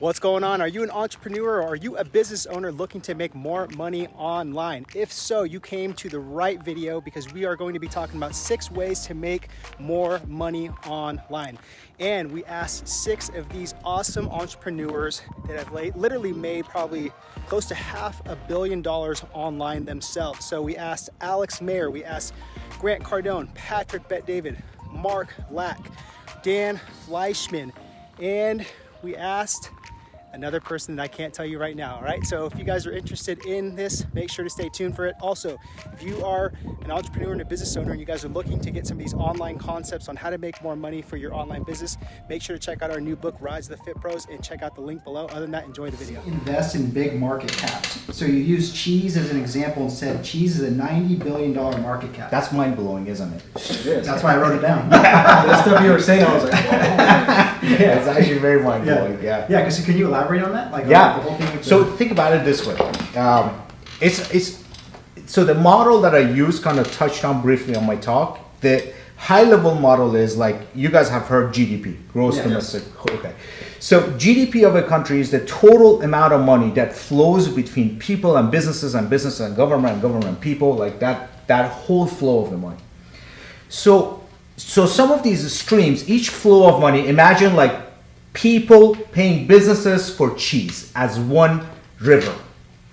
What's going on? Are you an entrepreneur or are you a business owner looking to make more money online? If so, you came to the right video because we are going to be talking about 6 ways to make more money online. And we asked 6 of these awesome entrepreneurs that have literally made probably close to $500 million online themselves. So we asked Alex Mehr, we asked Grant Cardone, Patrick Bet-David, Mark Lack, Dan Fleyshman, and we asked another person that I can't tell you right now, all right? So if you guys are interested in this, make sure to stay tuned for it. Also, if you are an entrepreneur and a business owner and you guys are looking to get some of these online concepts on how to make more money for your online business, make sure to check out our new book, Rise of the Fit Pros, and check out the link below. Other than that, enjoy the video. Invest in big market caps. So you use cheese as an example and said cheese is a $90 billion market cap. That's mind-blowing, isn't it? It is. That's why I wrote it down. The stuff you were saying, I was like, whoa. Yeah, it's actually very mind-blowing. Yeah. Yeah, because can you elaborate on that? Like, Yeah. the whole thing with So think about it this way. So the model that I use kind of touched on briefly on my talk. The high-level model is like you guys have heard GDP, gross domestic. Okay. So GDP of a country is the total amount of money that flows between people and business and government and people, like that whole flow of the money. So some of these streams, each flow of money, imagine like people paying businesses for cheese as one river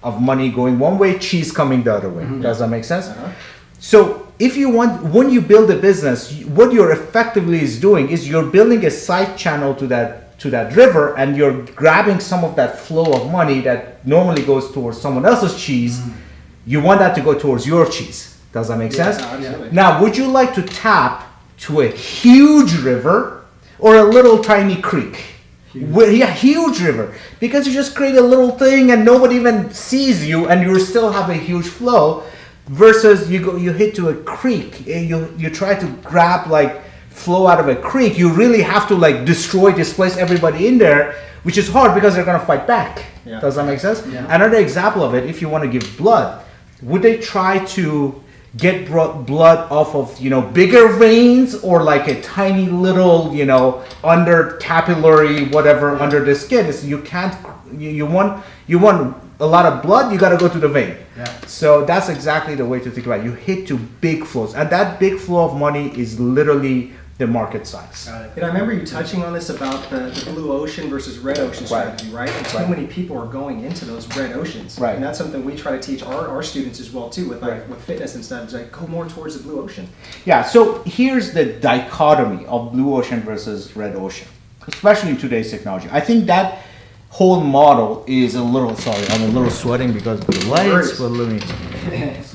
of money going one way, cheese coming the other way. Mm-hmm. Does that make sense? Uh-huh. So if you want, when you build a business, what you're effectively is doing is you're building a side channel to that river, and you're grabbing some of that flow of money that normally goes towards someone else's cheese. Mm-hmm. You want that to go towards your cheese. Does that make sense? Absolutely. Now, would you like to tap to a huge river or a little tiny creek? Huge river, because you just create a little thing and nobody even sees you, and you still have a huge flow. Versus you hit to a creek, you try to grab like flow out of a creek. You really have to like displace everybody in there, which is hard because they're gonna fight back. Yeah. Does that make sense? Yeah. Another example of it, if you want to give blood, would they try to get blood off of bigger veins, or like a tiny little under capillary whatever under the skin? Is you can't you want a lot of blood, you got to go to the vein. Yeah. So that's exactly the way to think about it. You hit to big flows, and that big flow of money is literally the market size. Got it. And I remember you touching on this about the blue ocean versus red ocean strategy, right? And too many people are going into those red oceans. Right. And that's something we try to teach our students as well too, with with fitness and stuff. It's like go more towards the blue ocean. Yeah, so here's the dichotomy of blue ocean versus red ocean, especially in today's technology. I think that whole model is a little, sorry, I'm a little sweating because of the lights, but let me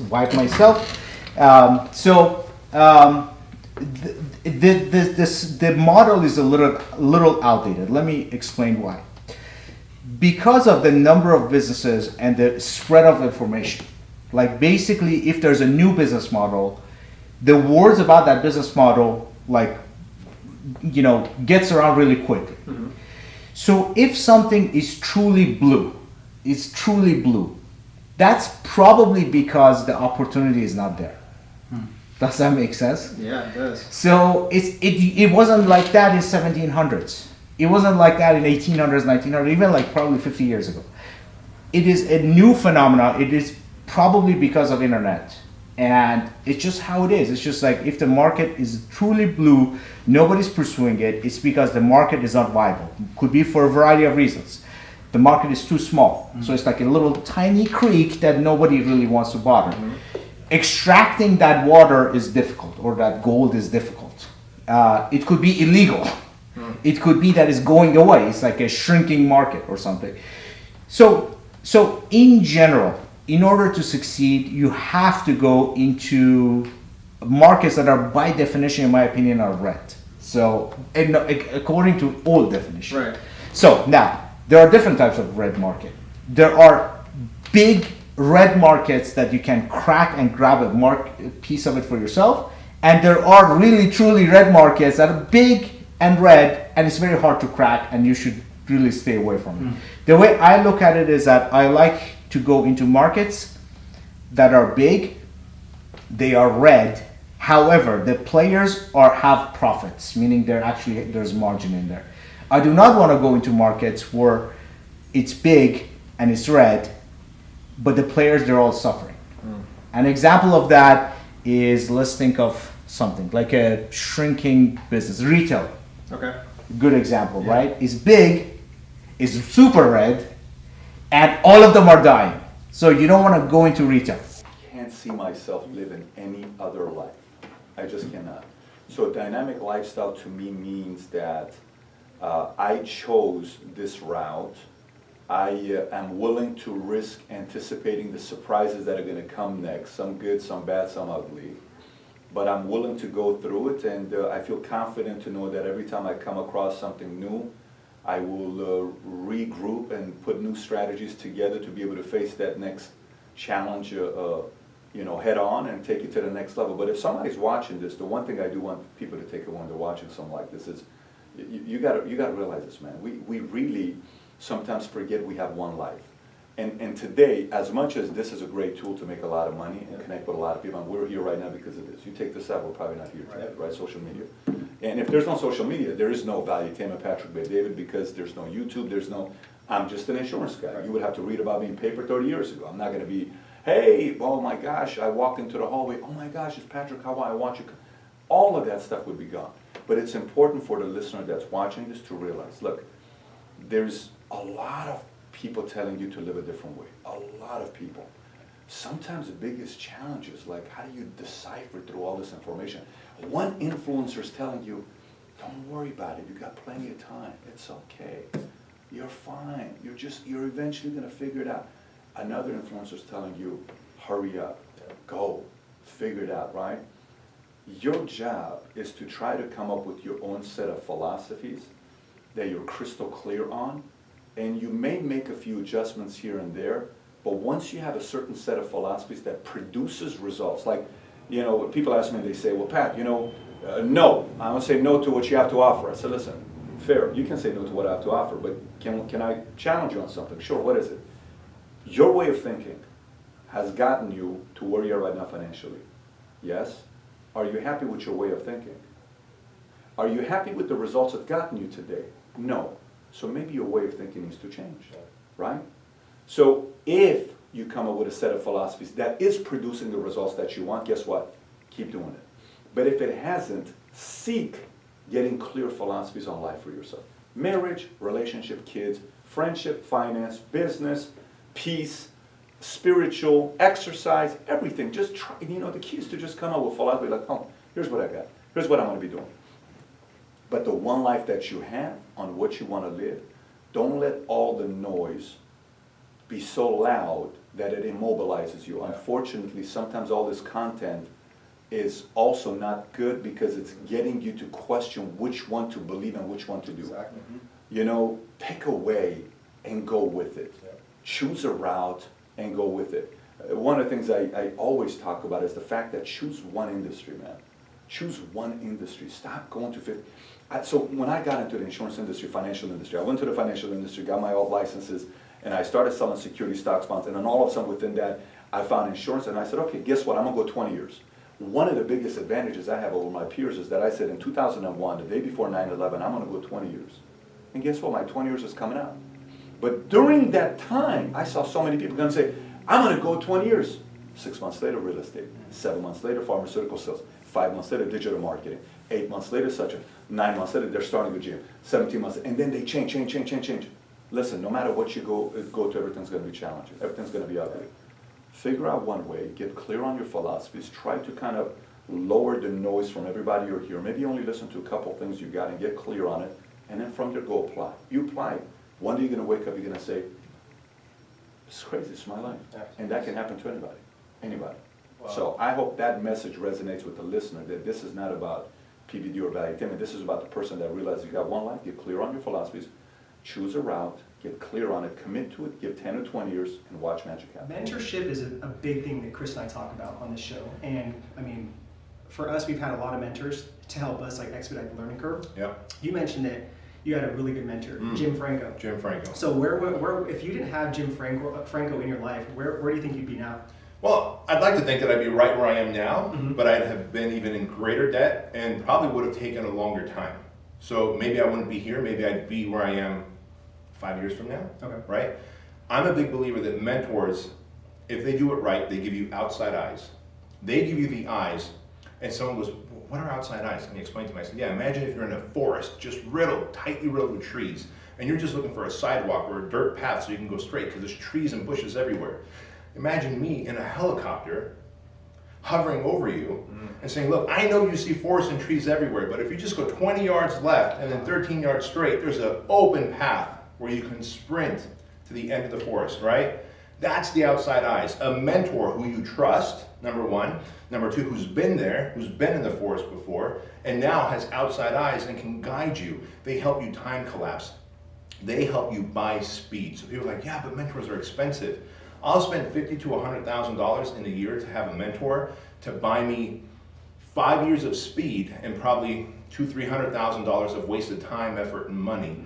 wipe myself. The model is a little outdated. Let me explain why. Because of the number of businesses and the spread of information, like basically if there's a new business model, the words about that business model gets around really quickly. Mm-hmm. So if something is truly blue, that's probably because the opportunity is not there. Does that make sense? Yeah, it does. So it wasn't like that in 1700s. It wasn't like that in 1800s, 1900s, even like probably 50 years ago. It is a new phenomenon. It is probably because of internet. And it's just how it is. It's just like if the market is truly blue, nobody's pursuing it, it's because the market is not viable. Could be for a variety of reasons. The market is too small. Mm-hmm. So it's like a little tiny creek that nobody really wants to bother. Mm-hmm. Extracting that water is difficult, or that gold is difficult. It could be illegal. Mm-hmm. It could be that it's going away. It's like a shrinking market or something. So in general, in order to succeed, you have to go into markets that are, by definition, in my opinion, are red. So, according to old definition. Right. So now, there are different types of red market. There are big red markets that you can crack and grab a piece of it for yourself, and there are really truly red markets that are big and red, and it's very hard to crack, and you should really stay away from it. The way I look at it is that I like to go into markets that are big, they are red, however the players have profits, meaning there's margin in there. I do not want to go into markets where it's big and it's red, but the players, they're all suffering. An example of that is, let's think of something like a shrinking business, retail. Okay. Good example, right? It's big, it's super red, and all of them are dying. So you don't want to go into retail. Can't see myself living any other life. I just cannot. So dynamic lifestyle to me means that I chose this route. I am willing to risk anticipating the surprises that are going to come next, some good, some bad, some ugly. But I'm willing to go through it, and I feel confident to know that every time I come across something new, I will regroup and put new strategies together to be able to face that next challenge, head on and take it to the next level. But if somebody's watching this, the one thing I do want people to take away when they're watching something like this is, you got to realize this, man. We really sometimes forget we have one life. And today, as much as this is a great tool to make a lot of money and connect with a lot of people, and we're here right now because of this. You take this out, we're probably not here today, right? Social media. And if there's no social media, there is no value to Patrick Bay David, because there's no YouTube, I'm just an insurance guy. You would have to read about me in paper 30 years ago. I'm not going to be, hey, oh my gosh, I walked into the hallway, oh my gosh, it's Patrick, how I want you. All of that stuff would be gone. But it's important for the listener that's watching this to realize, look, there's a lot of people telling you to live a different way. A lot of people. Sometimes the biggest challenge is like, how do you decipher through all this information? One influencer is telling you, don't worry about it, you got plenty of time, it's okay, you're fine, you're eventually gonna figure it out. Another influencer is telling you, hurry up, go, figure it out, right? Your job is to try to come up with your own set of philosophies that you're crystal clear on, and you may make a few adjustments here and there, but once you have a certain set of philosophies that produces results, like, people ask me, they say, well, Pat, no, I want to say no to what you have to offer. I said, listen, fair, you can say no to what I have to offer, but can I challenge you on something? Sure, what is it? Your way of thinking has gotten you to where you are right now financially. Yes? Are you happy with your way of thinking? Are you happy with the results it's gotten you today? No. So maybe your way of thinking needs to change, right? So if you come up with a set of philosophies that is producing the results that you want, guess what? Keep doing it. But if it hasn't, seek getting clear philosophies on life for yourself. Marriage, relationship, kids, friendship, finance, business, peace, spiritual, exercise, everything. Just try, the key is to just come up with philosophy like, oh, here's what I got. Here's what I'm going to be doing. But the one life that you have on what you want to live, don't let all the noise be so loud that it immobilizes you. Unfortunately, sometimes all this content is also not good because it's getting you to question which one to believe and which one to do. Exactly. Pick a way and go with it. Yeah. Choose a route and go with it. One of the things I always talk about is the fact that choose one industry, man. Choose one industry. Stop going to 50. So when I got into the insurance industry, financial industry, I went to the financial industry, got my old licenses, and I started selling security stocks, bonds, and then all of a sudden within that, I found insurance, and I said, okay, guess what? I'm gonna go 20 years. One of the biggest advantages I have over my peers is that I said in 2001, the day before 9/11, I'm gonna go 20 years. And guess what? My 20 years is coming out. But during that time, I saw so many people gonna say, I'm gonna go 20 years. 6 months later, real estate. 7 months later, pharmaceutical sales. 5 months later, digital marketing. 8 months later, such a. 9 months later, they're starting a gym. 17 months, and then they change. Listen, no matter what you go to, everything's going to be challenging. Everything's going to be ugly. Figure out one way, get clear on your philosophies, try to kind of lower the noise from everybody you're here. Maybe only listen to a couple things you got and get clear on it, and then from there, go apply. You apply. One day you're going to wake up, you're going to say, it's crazy, it's my life. And that can happen to anybody. Anybody. Wow. So I hope that message resonates with the listener, that this is not about PVD or value attainment. This is about the person that realizes you got one life, get clear on your philosophies, choose a route, get clear on it, commit to it, give 10 or 20 years, and watch magic happen. Mentorship is a big thing that Chris and I talk about on this show. And I mean, for us, we've had a lot of mentors to help us expedite the learning curve. Yeah. You mentioned that you had a really good mentor, Jim Franco. Jim Franco. So where if you didn't have Jim Franco in your life, where do you think you'd be now? Well, I'd like to think that I'd be right where I am now, but I'd have been even in greater debt and probably would have taken a longer time. So maybe I wouldn't be here, maybe I'd be where I am 5 years from now, Okay. right? I'm a big believer that mentors, if they do it right, they give you outside eyes. They give you the eyes, and someone goes, what are outside eyes? Can you explain to me? I said, yeah, imagine if you're in a forest, just tightly riddled with trees, and you're just looking for a sidewalk or a dirt path so you can go straight, because there's trees and bushes everywhere. Imagine me in a helicopter hovering over you and saying, look, I know you see forests and trees everywhere, but if you just go 20 yards left and then 13 yards straight, there's an open path where you can sprint to the end of the forest, right? That's the outside eyes. A mentor who you trust, number one. Number two, who's been there, who's been in the forest before, and now has outside eyes and can guide you. They help you time collapse. They help you buy speed. So people are like, yeah, but mentors are expensive. I'll spend $50,000 to $100,000 in a year to have a mentor to buy me 5 years of speed and probably $200,000 to $300,000 of wasted time, effort, and money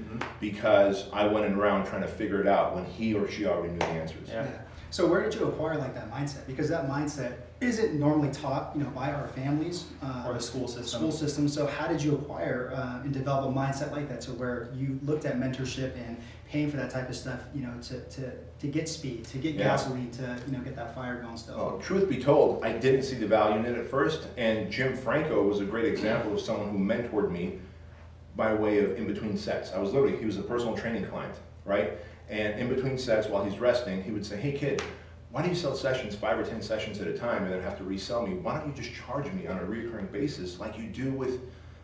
because I went around trying to figure it out when he or she already knew the answers. Yeah. So where did you acquire like that mindset? Because that mindset isn't normally taught, by our families Or the school system. School system. So how did you acquire and develop a mindset like that, to where you looked at mentorship and paying for that type of stuff, to get speed, to get gasoline, to get that fire going still? Well, truth be told, I didn't see the value in it at first, and Jim Franco was a great example of someone who mentored me by way of in between sets. He was a personal training client, right? And in between sets, while he's resting, he would say, hey kid, why do you sell sessions 5 or 10 sessions at a time and then have to resell me? Why don't you just charge me on a recurring basis like you do with,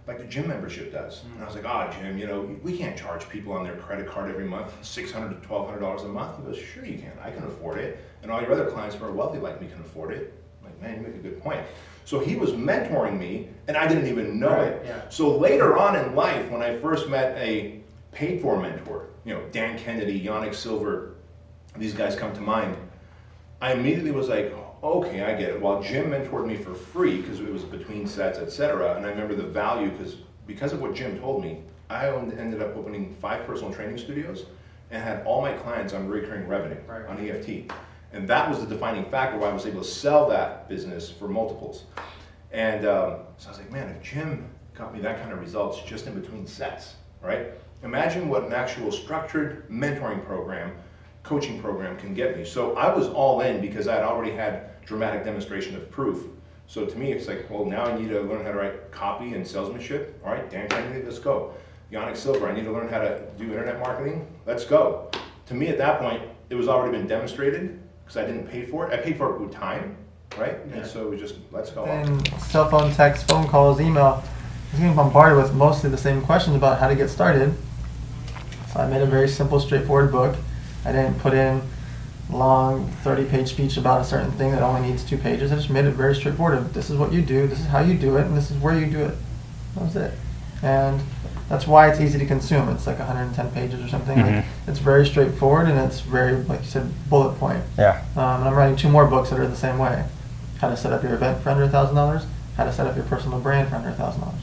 like the gym membership does? And I was like, Jim, we can't charge people on their credit card every month $600 to $1,200 a month. He goes, sure you can, I can afford it. And all your other clients who are wealthy like me can afford it. I'm like, man, you make a good point. So he was mentoring me and I didn't even know it. Yeah. So later on in life, when I first met a paid for mentor, Dan Kennedy, Yannick Silver, these guys come to mind, I immediately was like, okay, I get it. While Jim mentored me for free because it was between sets, etc., and I remember the value because of what Jim told me, I ended up opening 5 personal training studios and had all my clients on recurring revenue on EFT. And that was the defining factor why I was able to sell that business for multiples. And so I was like, man, if Jim got me that kind of results just in between sets, right? Imagine what an actual structured mentoring program, coaching program can get me. So I was all in because I had already had dramatic demonstration of proof. So to me, it's like, well, now I need to learn how to write copy and salesmanship. All right, Dan Kennedy, let's go. Yannick Silver, I need to learn how to do internet marketing. Let's go. To me, at that point, it was already been demonstrated because I didn't pay for it. I paid for it with time, right? Yeah. And so we just, let's go. And cell phone, text, phone calls, email. I was getting bombarded with mostly the same questions about how to get started. So I made a very simple, straightforward book. I didn't put in long 30-page speech about a certain thing that only needs 2 pages. I just made it very straightforward. This is what you do, this is how you do it, and this is where you do it. That was it. And that's why it's easy to consume. It's like 110 pages or something. Mm-hmm. Like, it's very straightforward, and it's very, like you said, bullet point. Yeah. And I'm writing 2 more books that are the same way. How to set up your event for $100,000, how to set up your personal brand for $100,000.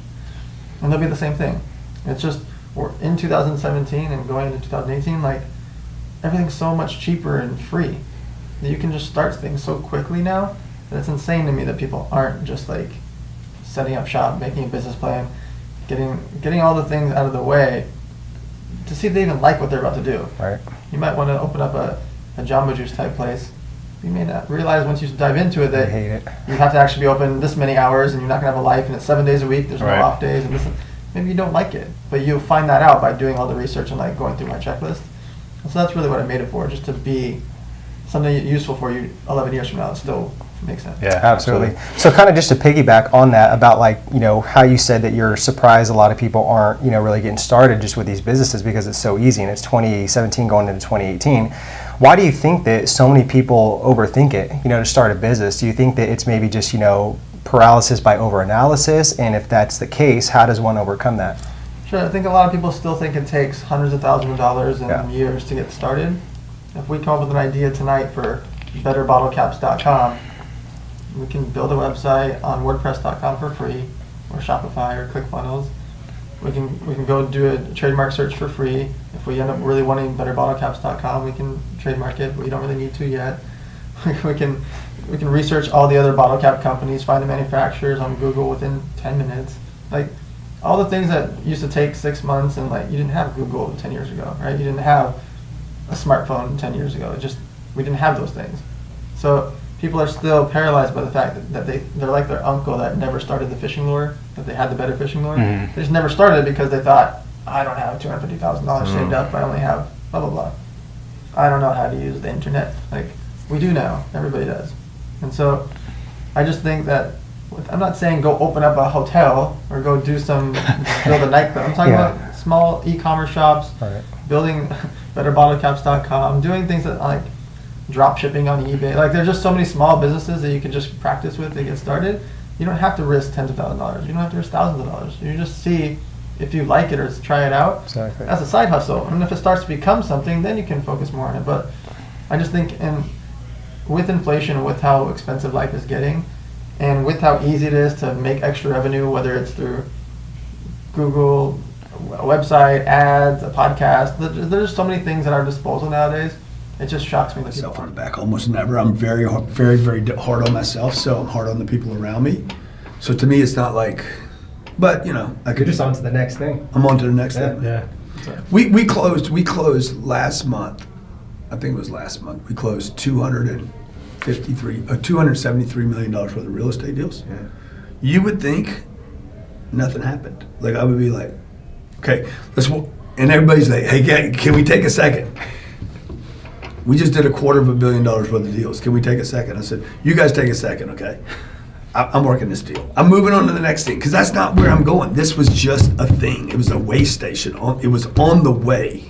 And they'll be the same thing. It's just, we're in 2017 and going into 2018, like, everything's so much cheaper and free that you can just start things so quickly now that it's insane to me that people aren't just like setting up shop, making a business plan, getting all the things out of the way to see if they even like what they're about to do. Right. You might want to open up a Jamba Juice type place. You may not realize once you dive into it that hate it. you have to actually be open this many hours and you're not going to have a life and it's 7 days a week, there's no off days, and maybe you don't like it, but you'll find that out by doing all the research and like going through my checklist. And so that's really what I made it for, just to be something useful for you 11 years from now. It still makes sense. Yeah, absolutely. So kind of just to piggyback on that about how you said that you're surprised a lot of people aren't, really getting started just with these businesses because it's so easy and it's 2017 going into 2018. Why do you think that so many people overthink it, to start a business? Do you think that it's maybe just, paralysis by overanalysis? And if that's the case, how does one overcome that? Sure, I think a lot of people still think it takes hundreds of thousands of dollars and years to get started. If we come up with an idea tonight for betterbottlecaps.com, we can build a website on WordPress.com for free, or Shopify or ClickFunnels. We can go do a trademark search for free. If we end up really wanting betterbottlecaps.com, we can trademark it, but we don't really need to yet. we can research all the other bottle cap companies, find the manufacturers on Google within 10 minutes. Like, all the things that used to take 6 months, and like you didn't have Google 10 years ago, right? You didn't have a smartphone 10 years ago. We didn't have those things. So people are still paralyzed by the fact that they're like their uncle that never started the fishing lure, that they had the better fishing lure. They just never started it because they thought, I don't have $250,000 saved up. I only have blah, blah, blah. I don't know how to use the internet. Like, we do now. Everybody does. And so I just think that, I'm not saying go open up a hotel or go build a nightclub. I'm talking about small e-commerce shops, building betterbottlecaps.com, doing things that like drop shipping on eBay. Like, there's just so many small businesses that you can just practice with to get started. You don't have to risk tens of thousands of dollars. You don't have to risk thousands of dollars. You just see if you like it or try it out as a side hustle. And if it starts to become something, then you can focus more on it. But I just think with inflation, with how expensive life is getting, and with how easy it is to make extra revenue, whether it's through Google, a website, ads, a podcast, there's so many things at our disposal nowadays. It just shocks me that people Myself on the back almost never. I'm very, very, very hard on myself, so I'm hard on the people around me. So to me, it's not like, but you know, You're just on to the next thing. I'm on to the next thing. Yeah. We closed last month. I think it was last month. We closed $273 million worth of real estate deals. Yeah. You would think nothing happened. Like, I would be like, okay, and everybody's like, hey, can we take a second? We just did $250 million worth of deals. Can we take a second? I said, you guys take a second, okay? I'm working this deal. I'm moving on to the next thing, because that's not where I'm going. This was just a thing. It was a way station. It was on the way,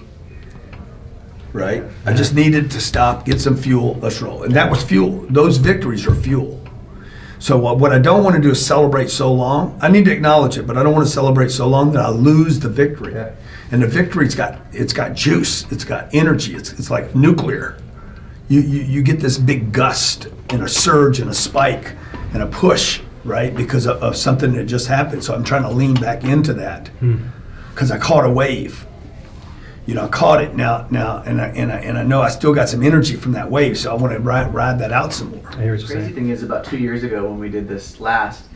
right? I just needed to stop, get some fuel, let's roll. And that was fuel. Those victories are fuel. So what I don't want to do is celebrate so long. I need to acknowledge it, but I don't want to celebrate so long that I lose the victory. Yeah. And the victory, it's got juice, it's got energy, it's like nuclear. You get this big gust and a surge and a spike and a push, right? Because of something that just happened. So I'm trying to lean back into that because I caught a wave. You know, I caught it now, and I know I still got some energy from that wave. So I want to ride that out some more. I hear what The you're crazy saying. thing is, about 2 years ago when we did this last,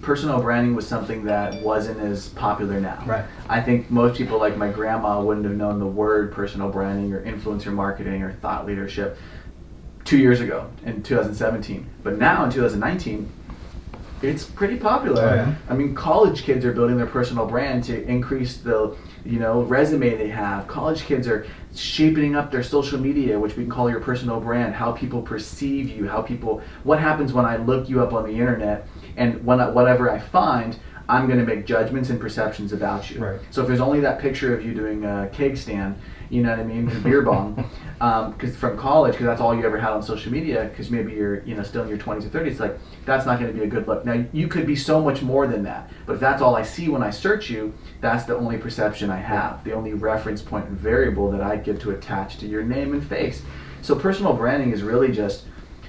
personal branding was something that wasn't as popular now. Right. I think most people, like my grandma, wouldn't have known the word personal branding or influencer marketing or thought leadership 2 years ago in 2017. But now in 2019, it's pretty popular. Oh, yeah. I mean, college kids are building their personal brand to increase the resume they have. College kids are shaping up their social media, which we can call your personal brand, how people perceive you, what happens when I look you up on the internet, and whatever I find, I'm going to make judgments and perceptions about you. Right. So if there's only that picture of you doing a keg stand, you know what I mean, a beer bong, because from college, because that's all you ever had on social media, because maybe you're still in your 20s or 30s, it's like, that's not going to be a good look. Now, you could be so much more than that, but if that's all I see when I search you, that's the only perception I have, the only reference point and variable that I get to attach to your name and face. So personal branding is really just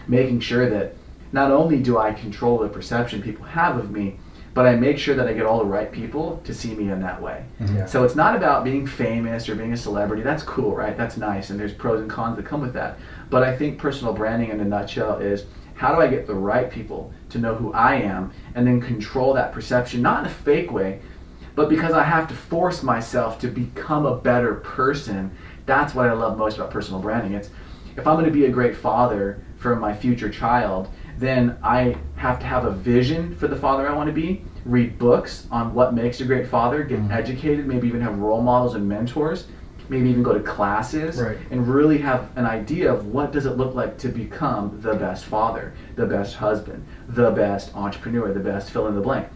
making sure that not only do I control the perception people have of me, but I make sure that I get all the right people to see me in that way. Yeah. So it's not about being famous or being a celebrity. That's cool, right? That's nice, and there's pros and cons that come with that. But I think personal branding in a nutshell is, how do I get the right people to know who I am and then control that perception, not in a fake way, but because I have to force myself to become a better person. That's what I love most about personal branding. It's, if I'm going to be a great father for my future child, then I have to have a vision for the father I want to be, read books on what makes a great father, get educated, maybe even have role models and mentors, maybe even go to classes, Right. and really have an idea of what does it look like to become the best father, the best husband, the best entrepreneur, the best fill in the blank.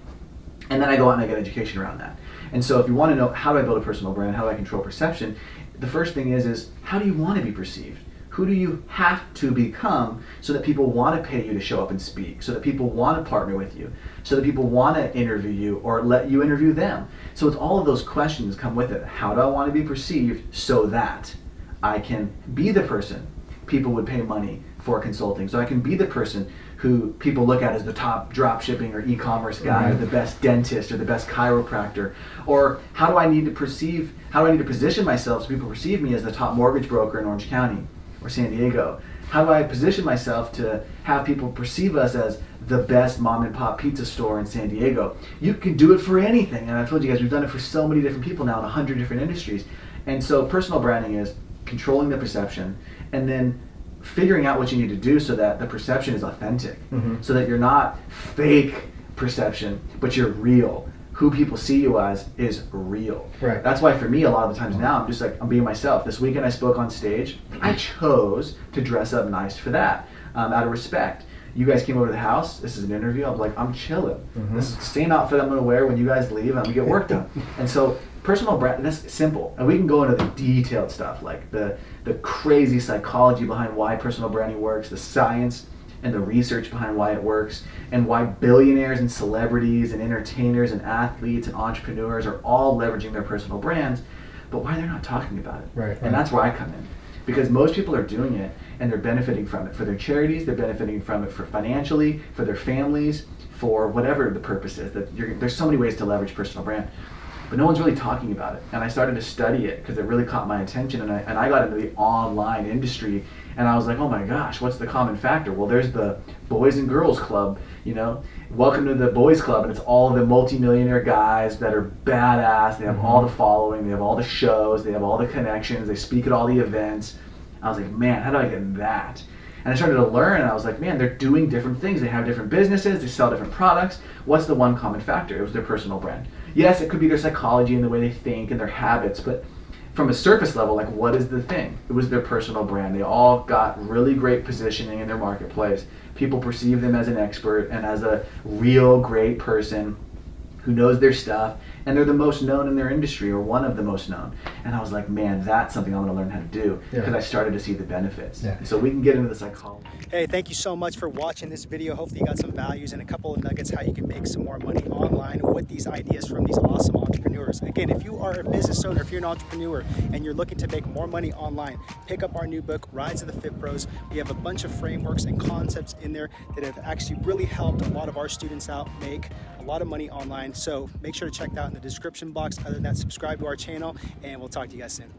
And then I go out and I get education around that. And so if you want to know, how do I build a personal brand, how do I control perception, the first thing is how do you want to be perceived? Who do you have to become so that people want to pay you to show up and speak, so that people want to partner with you, so that people want to interview you or let you interview them? So it's all of those questions come with it. How do I want to be perceived so that I can be the person people would pay money for consulting, so I can be the person who people look at as the top drop shipping or e-commerce guy, or the best dentist or the best chiropractor? Or how do I need to position myself so people perceive me as the top mortgage broker in Orange County, or San Diego? How do I position myself to have people perceive us as the best mom and pop pizza store in San Diego? You can do it for anything. And I've told you guys, we've done it for so many different people now in 100 different industries. And so personal branding is controlling the perception and then figuring out what you need to do so that the perception is authentic, so that you're not fake perception, but you're real. Who people see you as is real. Right. That's why for me, a lot of the times now, I'm just like, I'm being myself. This weekend I spoke on stage. I chose to dress up nice for that, out of respect. You guys came over to the house. This is an interview. I'm like, I'm chilling. This is the same outfit I'm going to wear when you guys leave. I'm going to get work done. And so personal brand, that's simple. And we can go into the detailed stuff, like the crazy psychology behind why personal branding works, the science and the research behind why it works, and why billionaires and celebrities and entertainers and athletes and entrepreneurs are all leveraging their personal brands, but why they're not talking about it. Right. And that's where I come in. Because most people are doing it and they're benefiting from it for their charities, they're benefiting from it for financially, for their families, for whatever the purpose is. There's so many ways to leverage personal brand, but no one's really talking about it. And I started to study it because it really caught my attention, and I got into the online industry, and I was like, oh my gosh, what's the common factor? Well, there's the Boys and Girls Club, you know, welcome to the Boys Club, and it's all the multimillionaire guys that are badass. They have all the following, they have all the shows, they have all the connections, they speak at all the events. I was like, man, how do I get that? And I started to learn, and I was like, man, they're doing different things. They have different businesses, they sell different products. What's the one common factor? It was their personal brand. Yes, it could be their psychology and the way they think and their habits, but from a surface level, like, what is the thing? It was their personal brand. They all got really great positioning in their marketplace. People perceive them as an expert and as a real great person who knows their stuff, and they're the most known in their industry, or one of the most known. And I was like, man, that's something I'm going to learn how to do, because I started to see the benefits. And so we can get into the psychology. Hey, thank you so much for watching this video. Hopefully you got some values and a couple of nuggets how you can make some more money online with these ideas from these awesome entrepreneurs. Again, if you are a business owner, if you're an entrepreneur and you're looking to make more money online, pick up our new book, Rise of the Fit Pros. We have a bunch of frameworks and concepts in there that have actually really helped a lot of our students out make a lot of money online. So make sure to check that in the description box. Other than that, subscribe to our channel, and we'll talk to you guys soon.